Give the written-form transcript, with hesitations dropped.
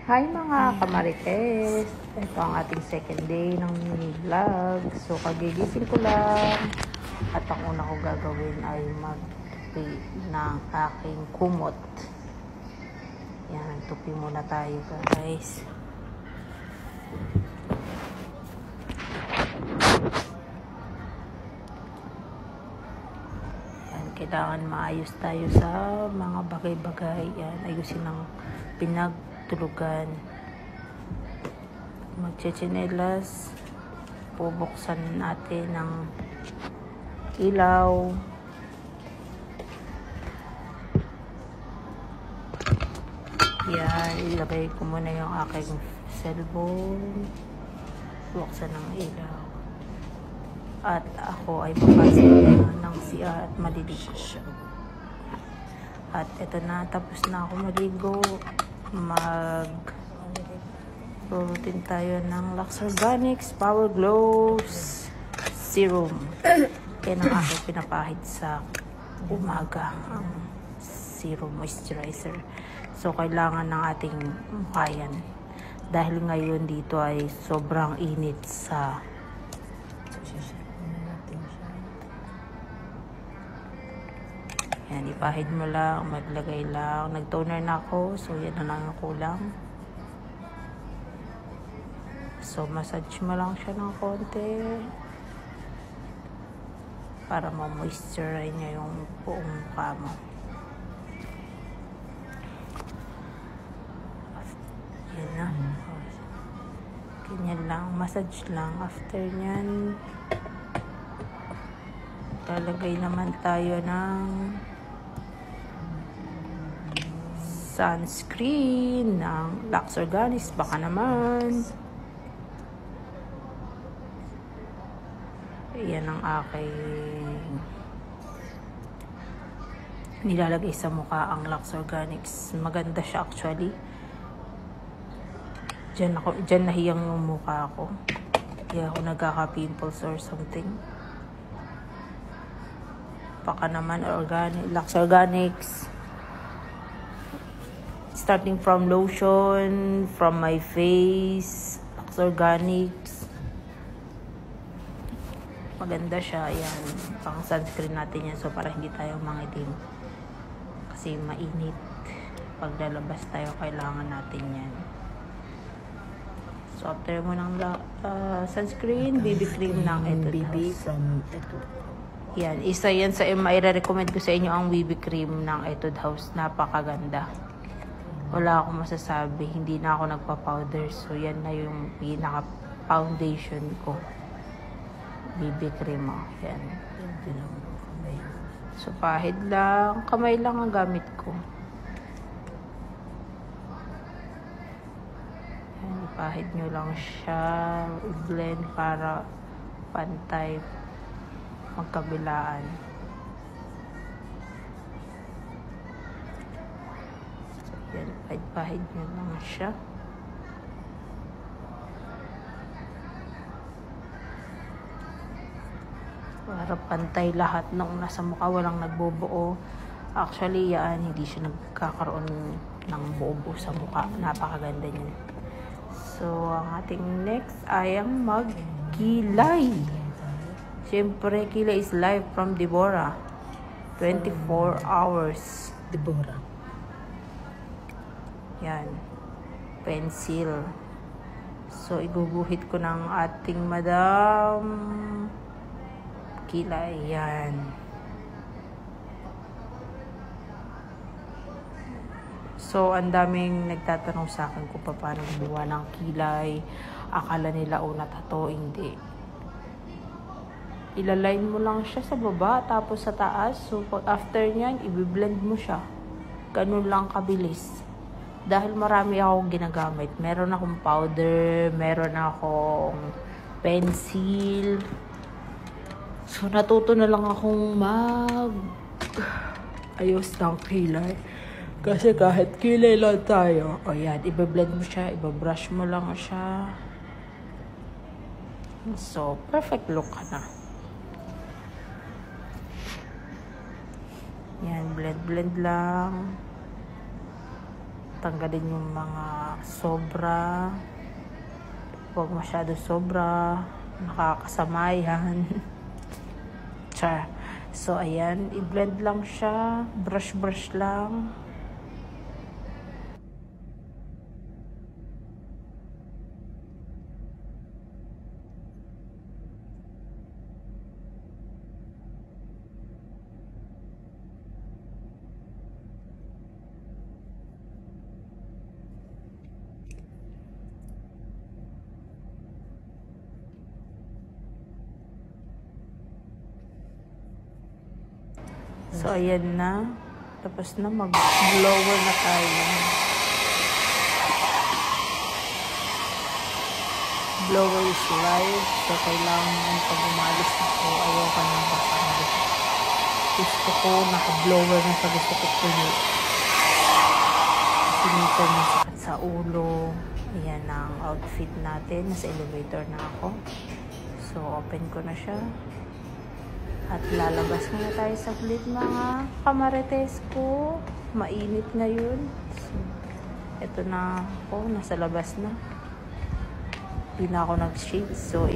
Hi mga kamarites! Ito ang ating second day ng mini vlog. So kagigising ko lang at ang una ko gagawin ay magtupi ng aking kumot. Yan, tupi muna tayo guys. Yan, kailangan maayos tayo sa mga bagay-bagay. Yan, ayusin ang pinagtulugan. Magchichinelas, bubuksan natin ng ilaw. Yan, ilagay ko muna yung aking cellphone, buksan ng ilaw, at ako ay papasok ng CR at maliligo. At eto na, tapos na ako maligo. Routine tayo ng Lux Organics Power Glows Serum. Yan ang aking pinapahid sa umaga, ang serum moisturizer. So kailangan ng ating mukha yan dahil ngayon dito ay sobrang init sa yan, ipahid mo lang, maglagay lang. Nag-toner na ako, so yan na lang ang kulang. So, massage mo lang siya ng konti para ma-moisturize niya yung buong mukha mo. Yan na. Ganyan lang. Massage lang. After nyan, lalagay naman tayo ng sunscreen ng Lux Organics. Baka naman. Yan ang aking nilalagay sa mukha, ang Lux Organics. Maganda siya actually. Diyan nahiyang yung mukha ko. Hindi ako nagkaka-pimples or something. Baka naman Lux Organics. Starting from lotion, from my face, Lux Organics. Maganda siya. Ayan, pang sunscreen natin yan. So, para hindi tayo mangitim. Kasi mainit. Pag lalabas tayo, kailangan natin yan. So, after mo ng sunscreen, BB cream ng Etude House. Yan, isa yan sa i-recommend ko sa inyo ang BB cream ng Etude House. Napakaganda. Wala akong masasabi. Hindi na ako nagpa-powder. So, yan na yung pinaka-foundation ko. BB cream. Yan. So, pahid lang. Kamay lang ang gamit ko. Yan, ipahid nyo lang siya. I-blend para pantay magkabilaan. So, yan. Pahid nyo lang siya. Para pantay lahat ng nasa mukha, walang nagbubuo. Actually, yan, hindi siya nagkakaroon ng buo-buo sa mukha. Napakaganda niyan. So, ang ating next ay ang magkilay. Siyempre, kilay is live from Deborah. 24 hours. Deborah. Yan. Pencil. So, iguguhit ko ng ating madam kilay. Yan. So, ang daming nagtatanong sa akin kung paano gumawa ng kilay. Akala nila una tato, hindi. Ilaline mo lang siya sa baba, tapos sa taas. So, after nyan, i-blend mo siya. Ganun lang kabilis. Dahil marami akong ginagamit. Meron akong powder, meron akong pencil. So, natuto na lang akong ayos ng kilay. Kasi kahit kilay lang tayo, o yan, i-blend mo siya, i-brush mo lang siya. So, perfect look ka na. Yan, blend lang. tanggalin yung mga sobra. Huwag masyado sobra. Nakakasama yan. Char. So, ayan. I-blend lang siya. Brush lang. So, ayan na. Tapos na, mag-blower na tayo. Blower is live. So, kailangan pag umalis na ko, ayaw ka nang bakit. Gusto ko, naka-blower na sa gusto ko puno. Pinito mo sakit sa ulo. Ayan ang outfit natin. Nasa elevator na ako. So, open ko na siya. At lalabas muna tayo saglit mga kamarites ko. Mainit ngayon. So, ito na ako. Nasa labas na. Hindi na ako nag-shade. So,